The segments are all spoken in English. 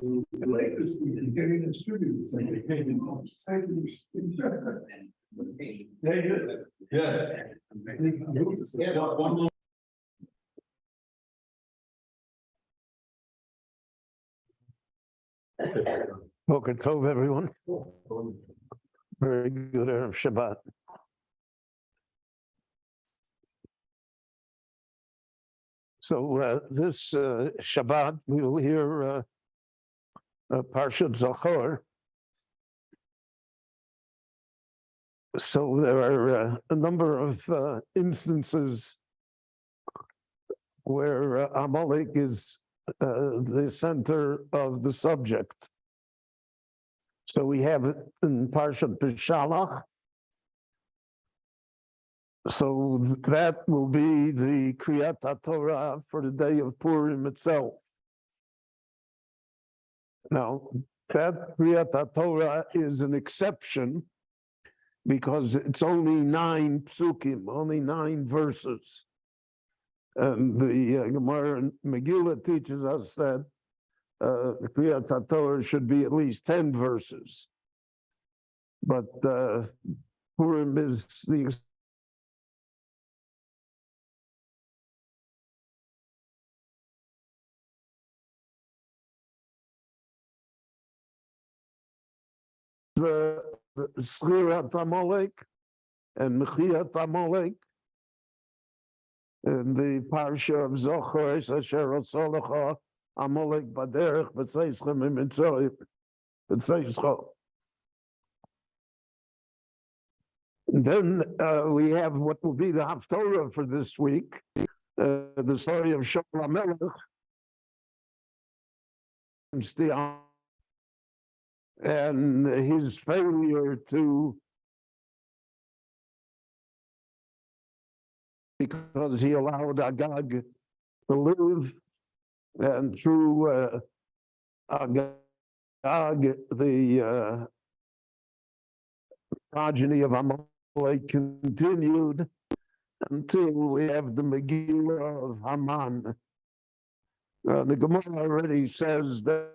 like this, we can get in students and they came in. Very good. Yeah. One more. Boker Tov, everyone. Very good Erev Shabbat. So this Shabbat, we will hear Parsha Zachor. So there are a number of instances where Amalek is the center of the subject. So we have it in Parshat Beshalach. So that will be the Kriyat HaTorah for the day of Purim itself. Now, that Kriyat HaTorah is an exception because it's only 9 psukim, only 9 verses. And the Gemara in Megillah teaches us that the Kriyat HaTorah should be at least 10 verses. But Purim is the Schirat Amalek and Mechiyat Amalek, and the Parsha of Zachor, Asher Osolacha Amalek Baderech B'Tzeischem Mitzrayim B'Tzeischem. Then we have what will be the Haftorah for this week, the story of Shaul HaMelech and his failure to, because he allowed Agag to live, and through Agag, the progeny of Amalek continued until we have the Megillah of Haman. The Gemara already says that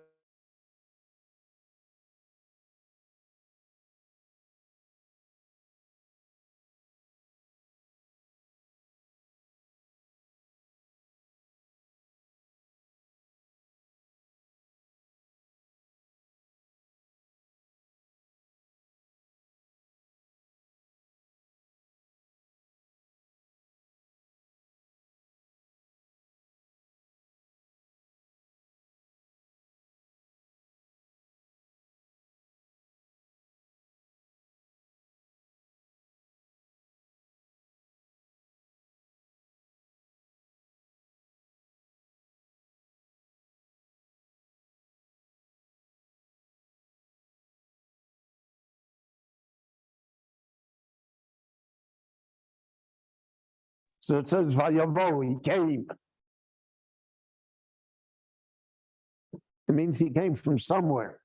so it says Vayavo, he came. It means he came from somewhere.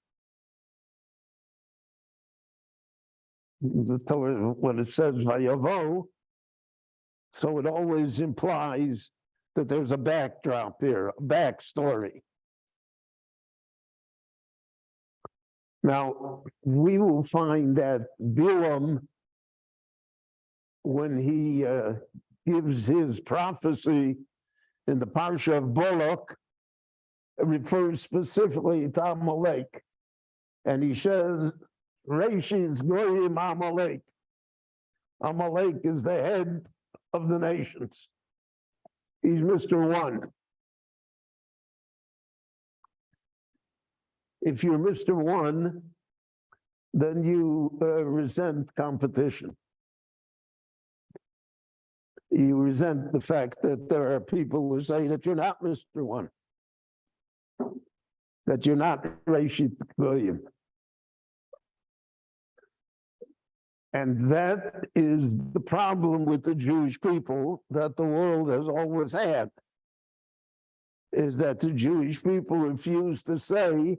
The Torah, when it says Vayavo, so it always implies that there's a backdrop here, a backstory. Now, we will find that Bilam, when he gives his prophecy in the Parsha of Balak, refers specifically to Amalek. And he says, Reishis Goyim Amalek. Amalek is the head of the nations. He's Mr. One. If you're Mr. One, then you resent competition. You resent the fact that there are people who say that you're not Mr. One, that you're not Reshit Goyim. And that is the problem with the Jewish people that the world has always had, is that the Jewish people refuse to say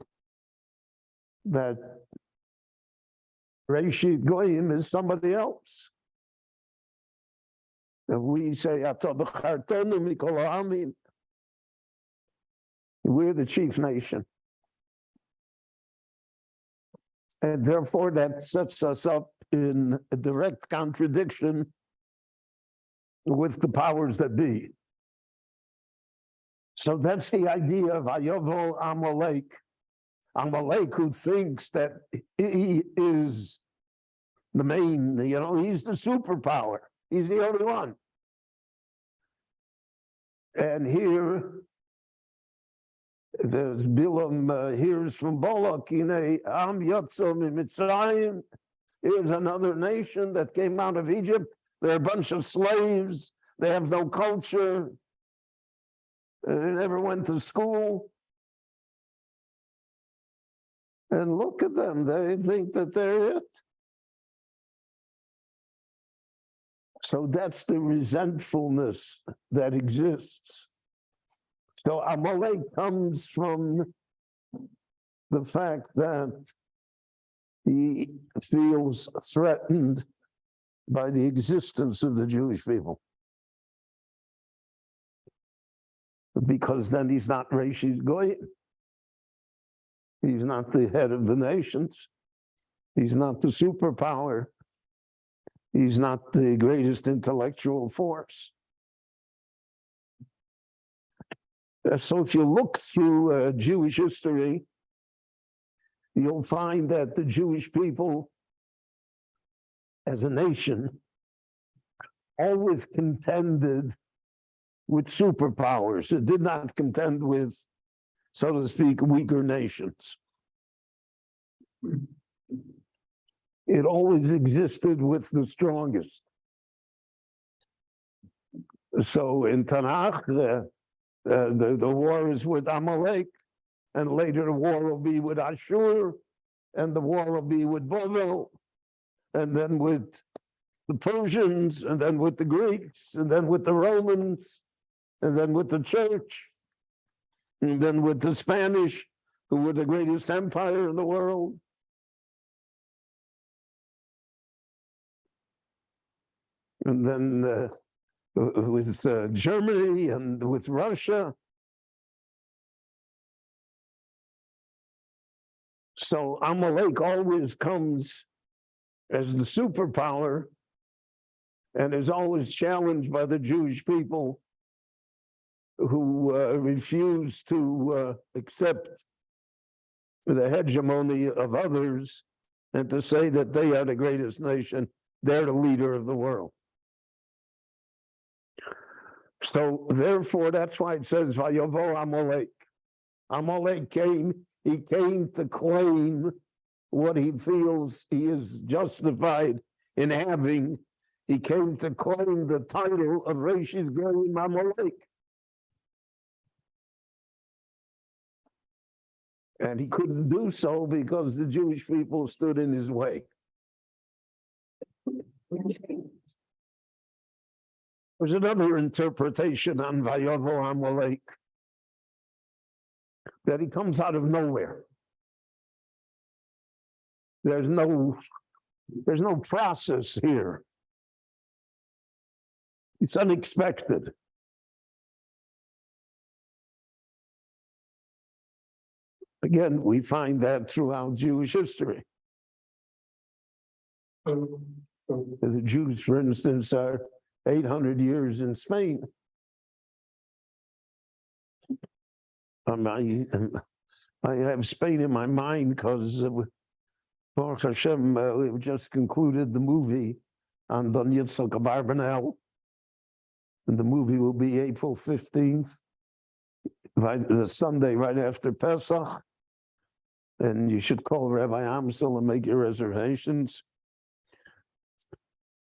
that Reshit Goyim is somebody else. And we say, we're the chief nation. And therefore, that sets us up in a direct contradiction with the powers that be. So that's the idea of Ayovo Amalek. Amalek, who thinks that he is the main, he's the superpower. He's the only one. And here, there's Bilam hears from Balak, Am Yotzom Mitzrayim. Here's another nation that came out of Egypt. They're a bunch of slaves. They have no culture. They never went to school. And look at them. They think that they're it. So that's the resentfulness that exists. So Amalek comes from the fact that he feels threatened by the existence of the Jewish people. Because then he's not Reishis Goyim. He's not the head of the nations. He's not the superpower. He's not the greatest intellectual force. So if you look through Jewish history, you'll find that the Jewish people as a nation always contended with superpowers. It did not contend with, so to speak, weaker nations. It always existed with the strongest. So in Tanakh, the war is with Amalek, and later the war will be with Ashur, and the war will be with Bavel, and then with the Persians, and then with the Greeks, and then with the Romans, and then with the church, and then with the Spanish, who were the greatest empire in the world. And then with Germany and with Russia. So Amalek always comes as the superpower and is always challenged by the Jewish people who refuse to accept the hegemony of others and to say that they are the greatest nation, they're the leader of the world. So therefore, that's why it says, Vayovo Amalek. Amalek came, he came to claim what he feels he is justified in having. He came to claim the title of Reishis Goyim Amalek. And he couldn't do so because the Jewish people stood in his way. There's another interpretation on Vayovo Amalek, that he comes out of nowhere. There's no process here. It's unexpected. Again, we find that throughout Jewish history. The Jews, for instance, are 800 years in Spain. I have Spain in my mind because Baruch Hashem, we just concluded the movie on Don Yitzhak Abarbanel, and the movie will be April 15th, the Sunday right after Pesach, and you should call Rabbi Amsel and make your reservations.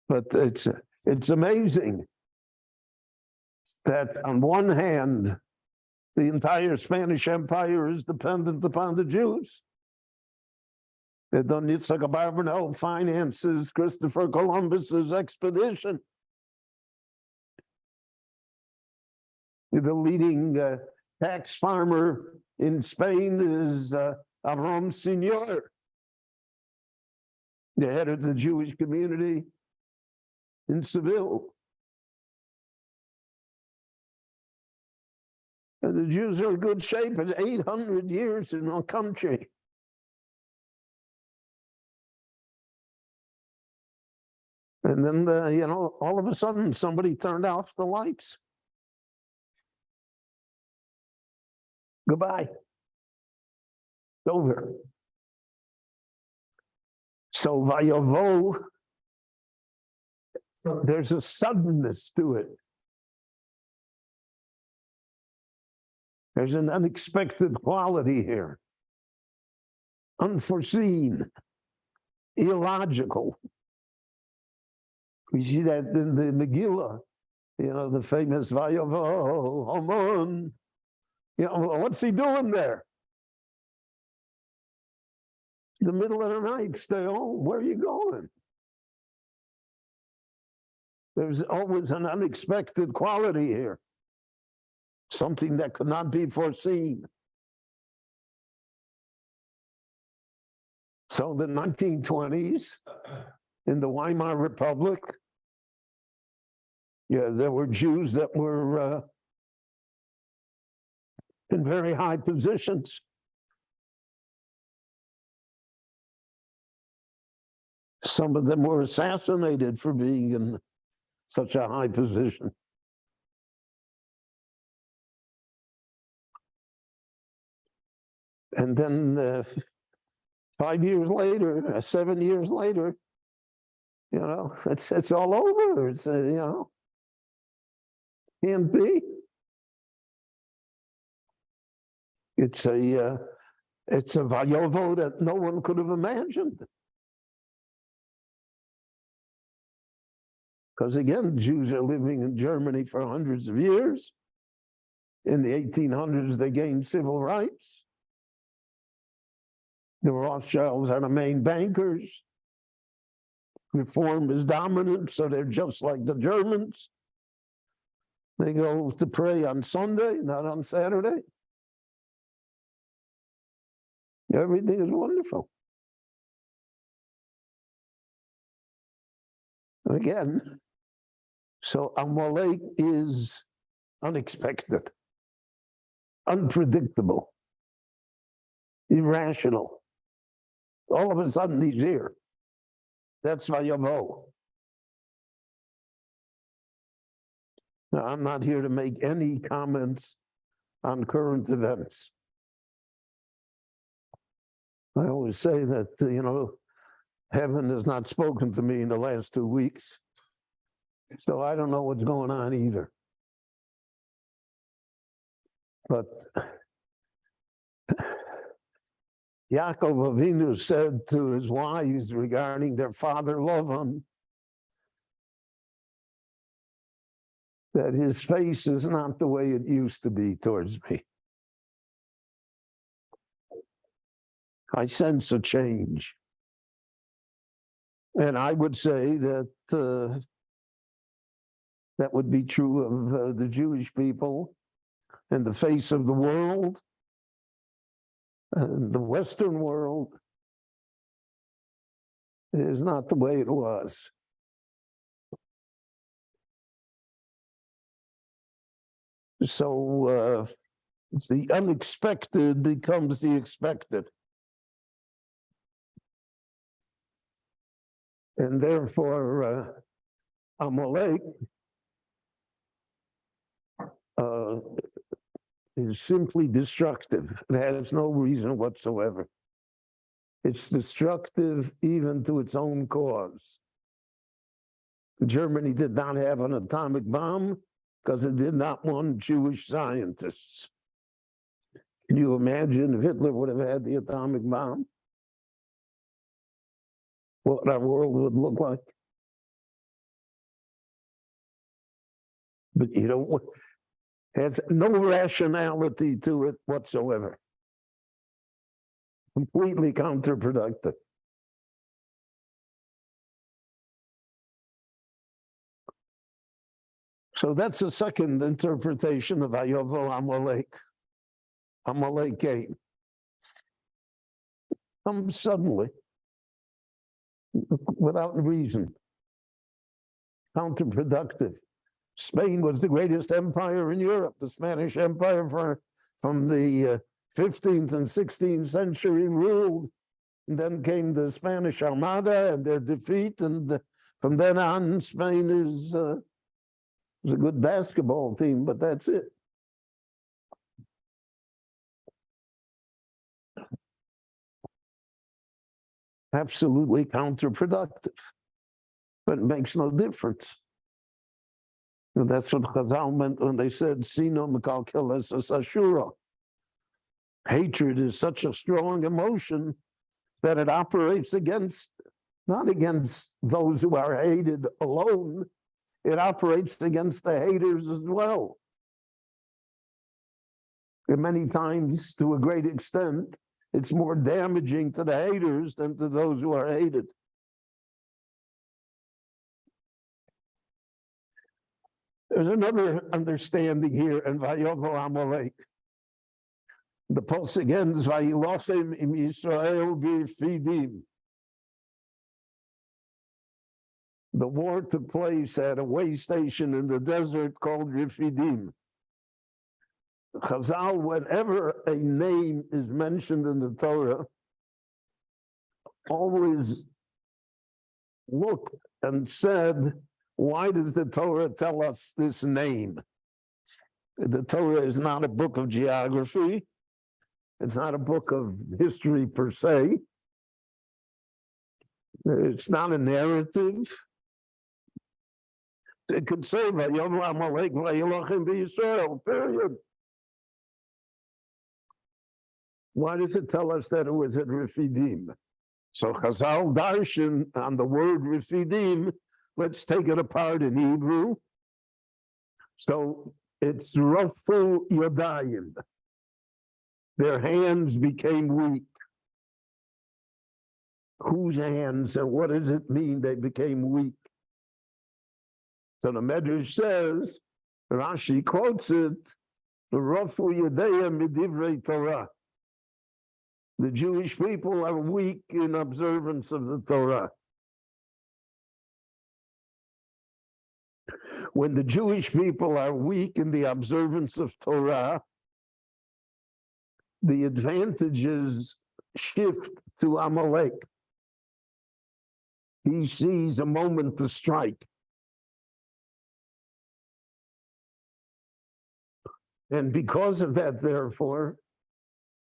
But it's amazing that on one hand, the entire Spanish Empire is dependent upon the Jews. That Don Yitzhak Abarbanel finances Christopher Columbus's expedition. The leading tax farmer in Spain is Avram Signor, the head of the Jewish community in Seville. And the Jews are in good shape at 800 years in our country. And then, all of a sudden, somebody turned off the lights. Goodbye. It's over. So Vayavo, there's a suddenness to it. There's an unexpected quality here. Unforeseen. Illogical. We see that in the Megillah, the famous Vayavo Haman. What's he doing there? The middle of the night, stay home. Where are you going? There's always an unexpected quality here. Something that could not be foreseen. So the 1920s, in the Weimar Republic, there were Jews that were in very high positions. Some of them were assassinated for being in such a high position. And then 5 years later, 7 years later, it's all over. It's can't be. It's a Vayovo that no one could have imagined. Because again, Jews are living in Germany for hundreds of years. In the 1800s, they gained civil rights. The Rothschilds are the main bankers. Reform is dominant, so they're just like the Germans. They go to pray on Sunday, not on Saturday. Everything is wonderful. Again, so Amalek is unexpected, unpredictable, irrational. All of a sudden he's here. That's Vayavo. Now, I'm not here to make any comments on current events. I always say that, heaven has not spoken to me in the last 2 weeks. So I don't know what's going on either. But Yaakov Avinu said to his wives regarding their father Lavan that his face is not the way it used to be towards me. I sense a change. And I would say that that would be true of the Jewish people and the face of the world, and the Western world is not the way it was. So the unexpected becomes the expected. And therefore, Amalek is simply destructive. It has no reason whatsoever. It's destructive even to its own cause. Germany did not have an atomic bomb because it did not want Jewish scientists. Can you imagine if Hitler would have had the atomic bomb? What our world would look like? But has no rationality to it whatsoever. Completely counterproductive. So that's a second interpretation of Vayovo Amalek. Amalek came. Suddenly, without reason. Counterproductive. Spain was the greatest empire in Europe. The Spanish Empire from the 15th and 16th century ruled. And then came the Spanish Armada and their defeat, and From then on, Spain is a good basketball team, but that's it. Absolutely counterproductive, but it makes no difference. And that's what Chazal meant when they said, "Sino mekalkeles ashura." Hatred is such a strong emotion that it operates not against those who are hated alone, it operates against the haters as well. And many times, to a great extent, it's more damaging to the haters than to those who are hated. There's another understanding here in Vayovo Amalek. The pasuk ends, Vayilochem im Yisrael b'Refidim. The war took place at a way station in the desert called Refidim. Chazal, whenever a name is mentioned in the Torah, always looked and said, why does the Torah tell us this name? The Torah is not a book of geography. It's not a book of history per se. It's not a narrative. It could say, Vayovo Amalek vayilochem b'Yisrael, period. Why does it tell us that it was at Refidim? So Chazal darshan on the word Refidim, let's take it apart in Hebrew. So it's Rafu Yodayim. Their hands became weak. Whose hands, and what does it mean they became weak? So the Medrash says, Rashi quotes it, Rafu Yodayim midivrei Torah. The Jewish people are weak in observance of the Torah. When the Jewish people are weak in the observance of Torah, the advantages shift to Amalek. He sees a moment to strike. And because of that, therefore,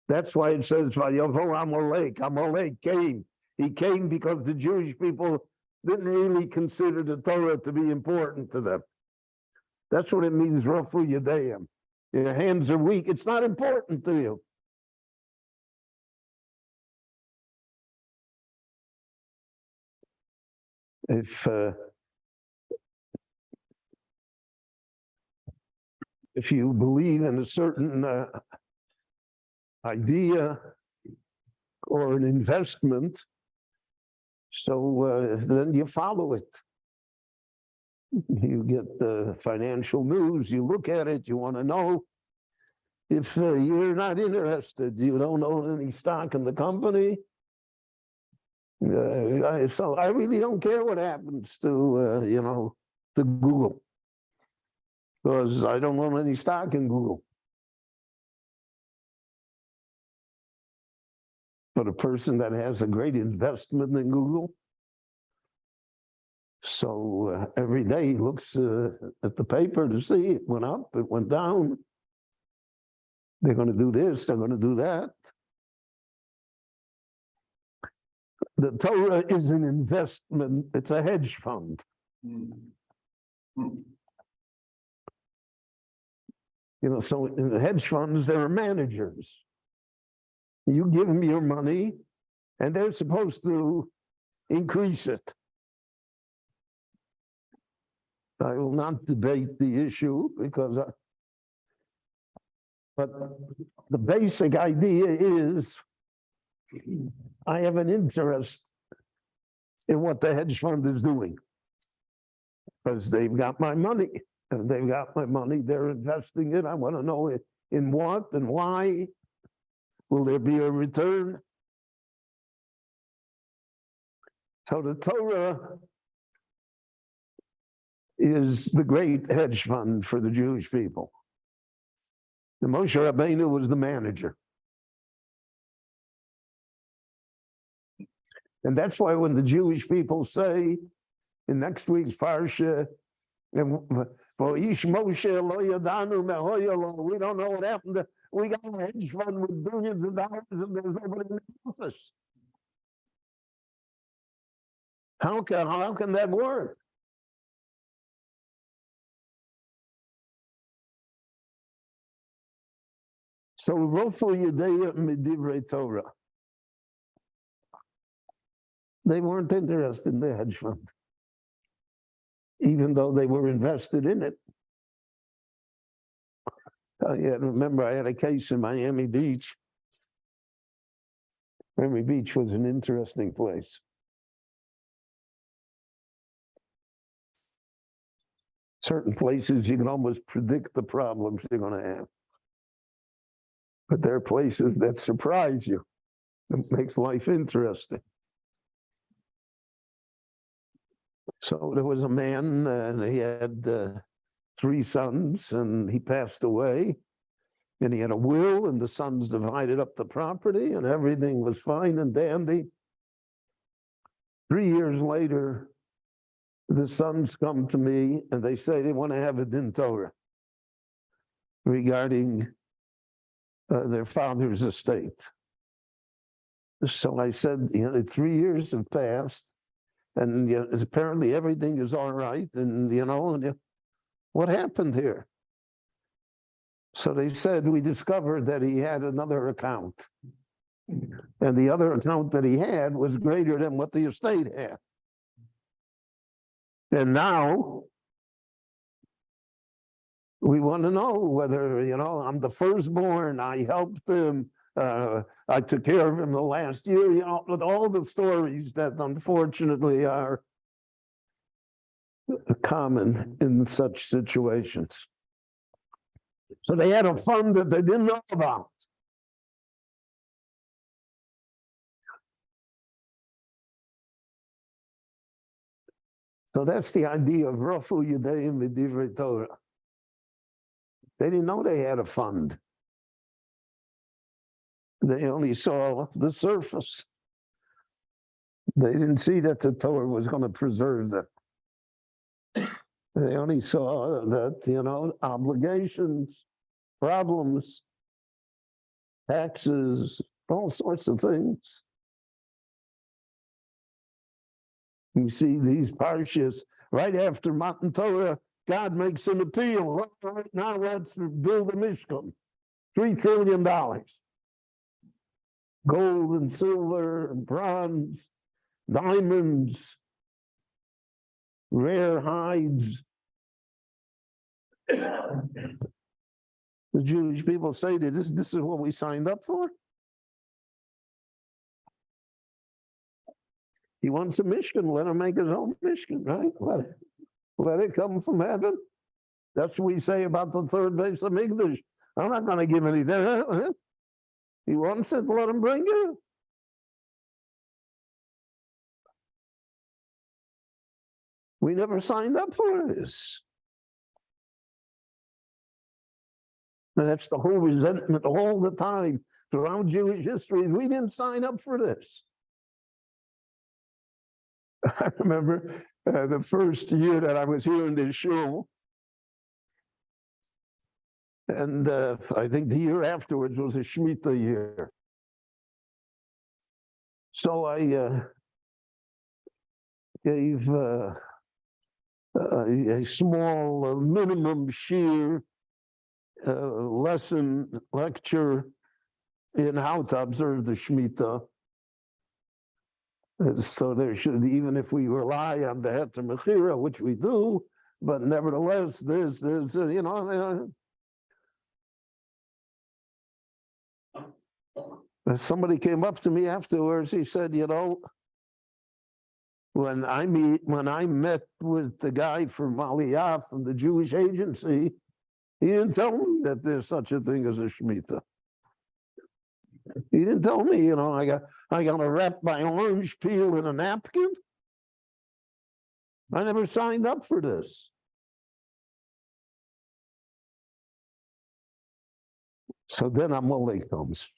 that's why it says, Vayovo Amalek. Amalek came. He came because the Jewish people didn't really consider the Torah to be important to them. That's what it means, Rafu Yadayim. Your hands are weak. It's not important to you. If you believe in a certain idea or an investment, so then you follow it. You get the financial news, you look at it, you want to know. If you're not interested, you don't own any stock in the company, so I really don't care what happens to, to Google, because I don't own any stock in Google. But a person that has a great investment in Google, so every day he looks at the paper to see it went up, it went down. They're going to do this, they're going to do that. The Torah is an investment, it's a hedge fund. So in the hedge funds, there are managers. You give them your money, and they're supposed to increase it. I will not debate the issue but the basic idea is I have an interest in what the hedge fund is doing because they've got my money, and they've got my money, they're investing it. I want to know in what and why. Will there be a return? So the Torah is the great hedge fund for the Jewish people. The Moshe Rabbeinu was the manager. And that's why when the Jewish people say in next week's Parsha, and for Ish Moshe Lo Yadanu Mehoya Lo, we don't know what happened. We got a hedge fund with billions of dollars and there's nobody in the office. How can that work? So Rofu Yedeya Midivrei Torah. They weren't interested in the hedge fund, even though they were invested in it. Remember, I had a case in Miami Beach. Miami Beach was an interesting place. Certain places you can almost predict the problems you're going to have. But there are places that surprise you. It makes life interesting. So there was a man, and he had 3 sons, and he passed away. And he had a will, and the sons divided up the property, and everything was fine and dandy. 3 years later, the sons come to me, and they say they want to have a din Torah regarding their father's estate. So I said, 3 years have passed, and apparently everything is all right, and what happened here? So they said, we discovered that he had another account. And the other account that he had was greater than what the estate had. And now we want to know whether, I'm the firstborn, I helped him, I took care of him the last year, with all the stories that unfortunately are common in such situations. So they had a fund that they didn't know about. So that's the idea of Rafu Yudeim V'divrei Torah. They didn't know they had a fund. They only saw the surface. They didn't see that the Torah was going to preserve them. They only saw that, obligations, problems, taxes, all sorts of things. You see these parshas right after Matan Torah, God makes an appeal. Right now, let's build a Mishkan. $3 trillion. Gold and silver and bronze, diamonds, rare hides. The Jewish people say that this is what we signed up for. He wants a Mishkan, let him make his own Mishkan, right? Let it come from heaven. That's what we say about the third base of Mikdash. I'm not going to give anything. He wants it, let him bring it. We never signed up for this. And that's the whole resentment all the time throughout Jewish history. We didn't sign up for this. I remember the first year that I was here in this shul, and I think the year afterwards was a Shemitah year. So I gave a small minimum shiur lecture in how to observe the Shemitah. So there should, even if we rely on the Heter Mechira, which we do, but nevertheless, there's somebody came up to me afterwards. He said, when I met with the guy from Aliyah, from the Jewish agency, he didn't tell me that there's such a thing as a Shemitah. He didn't tell me, I got to wrap my orange peel in a napkin. I never signed up for this. So then Amalek comes.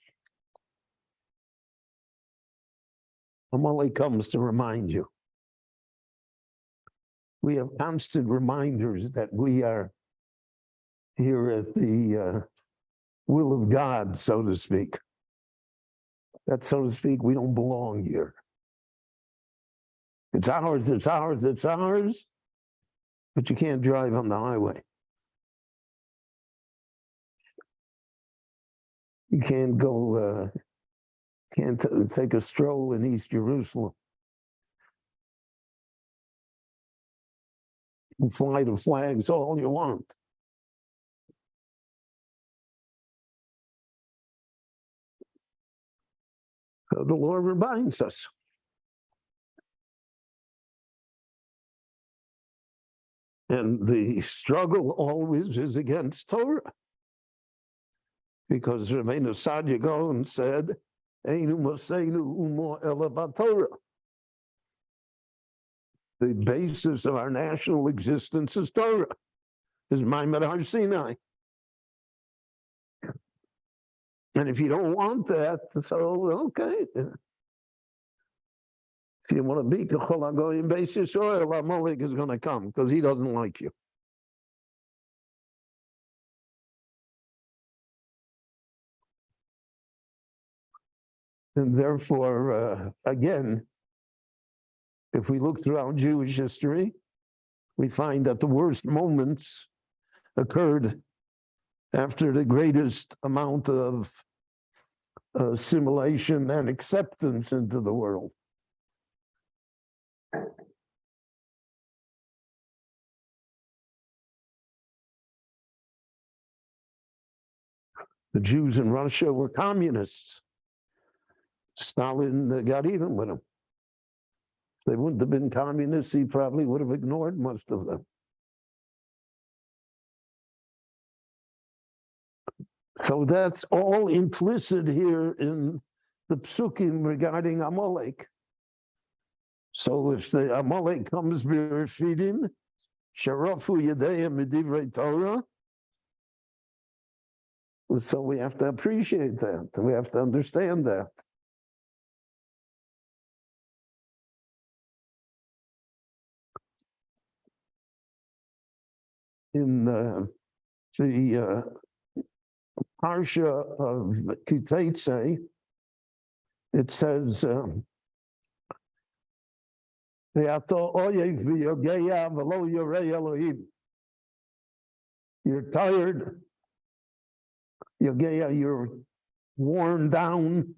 Amalek comes to remind you. we have constant reminders that we are here at the will of God, so to speak. That, so to speak, we don't belong here. It's ours, it's ours, it's ours, but you can't drive on the highway. You can't go, can't take a stroll in East Jerusalem. You fly the flags all you want. So the Lord reminds us. And the struggle always is against Torah. Because Rabbeinu Sadia Gaon said, Einu Moseinu Umo Ela B'Torah. The basis of our national existence is Torah, is Ma'amad Har Sinai. And if you don't want that, so okay. If you want to be K'chol HaGoyim Beis Yisrael, Amalek is going to come because he doesn't like you. And therefore, again, if we look throughout Jewish history, we find that the worst moments occurred after the greatest amount of assimilation and acceptance into the world. The Jews in Russia were communists. Stalin got even with them. If they wouldn't have been communists, he probably would have ignored most of them. So that's all implicit here in the psukim regarding Amalek. So if the Amalek comes b'refidin, sharafu yedayim midivrei Torah, so we have to appreciate that. We have to understand that. In the Parsha of Kitzetzei, it says, you're tired, you're worn down,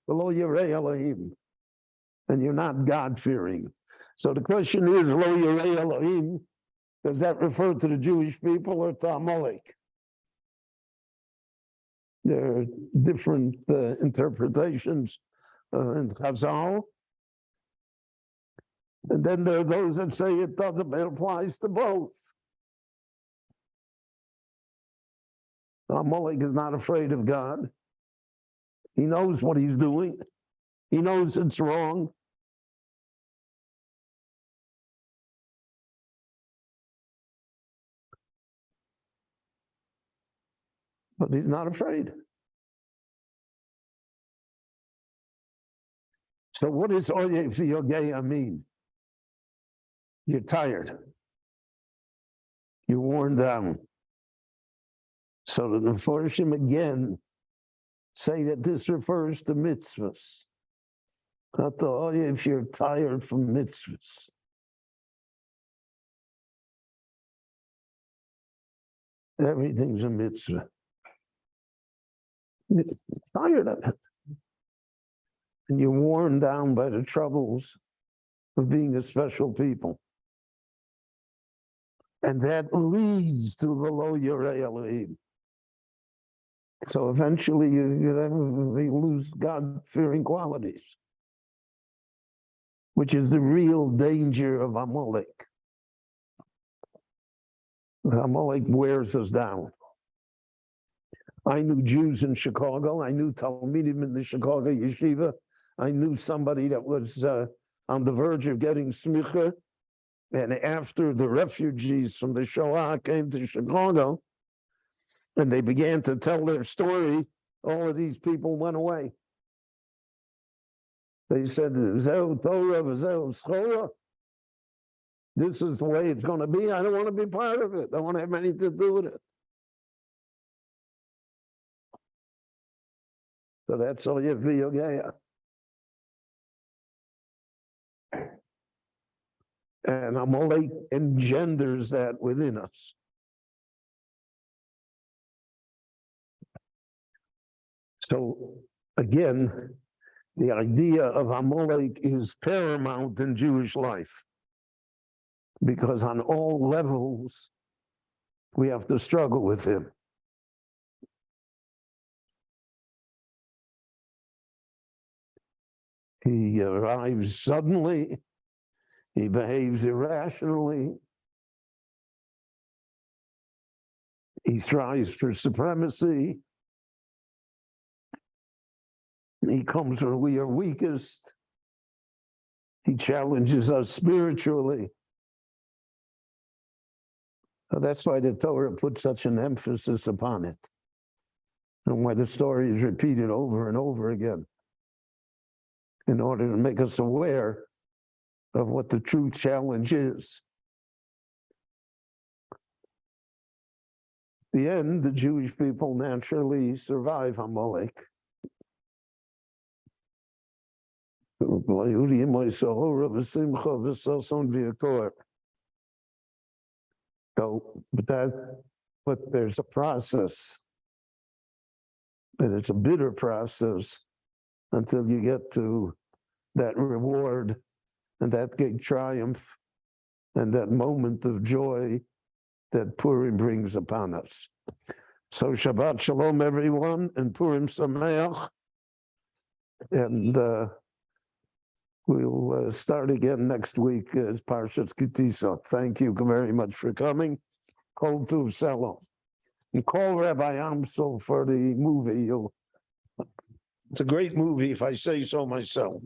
below Yorei Elohim, and you're not God-fearing. So the question is, Lo Yorei Elohim, does that refer to the Jewish people or to Amalek? There are different interpretations in Chazal. And then there are those that say it doesn't, it applies to both. Amalek is not afraid of God. He knows what he's doing. He knows it's wrong. But he's not afraid. So what does Oye V'Yogeya mean? You're tired. You're worn down. So the Meforshim again say that this refers to mitzvahs. Not the Oye if you're tired from mitzvahs. Everything's a mitzvah. You're tired of it. And you're worn down by the troubles of being a special people. And that leads to below Yorei Elohim. So eventually you lose God-fearing qualities, which is the real danger of Amalek. Amalek wears us down. I knew Jews in Chicago. I knew Talmidim in the Chicago yeshiva. I knew somebody that was on the verge of getting smicha. And after the refugees from the Shoah came to Chicago, and they began to tell their story, all of these people went away. They said, Zeu Torah, Zeu Schora. this is the way it's going to be. I don't want to be part of it. I don't want to have anything to do with it. So that's all you have. And Amalek engenders that within us. So again, the idea of Amalek is paramount in Jewish life, because on all levels, we have to struggle with him. He arrives suddenly. He behaves irrationally. He strives for supremacy. He comes where we are weakest. He challenges us spiritually. So that's why the Torah puts such an emphasis upon it, and why the story is repeated over and over again, in order to make us aware of what the true challenge is. In the end, the Jewish people naturally survive Amalek. So, but there's a process, and it's a bitter process until you get to that reward and that big triumph and that moment of joy that Purim brings upon us. So Shabbat Shalom, everyone, and Purim Sameach. And we'll start again next week as Parshas Kitisa. Thank you very much for coming. Kol Tuv Shalom. And call Rabbi Amsel for the movie. It's a great movie, if I say so myself.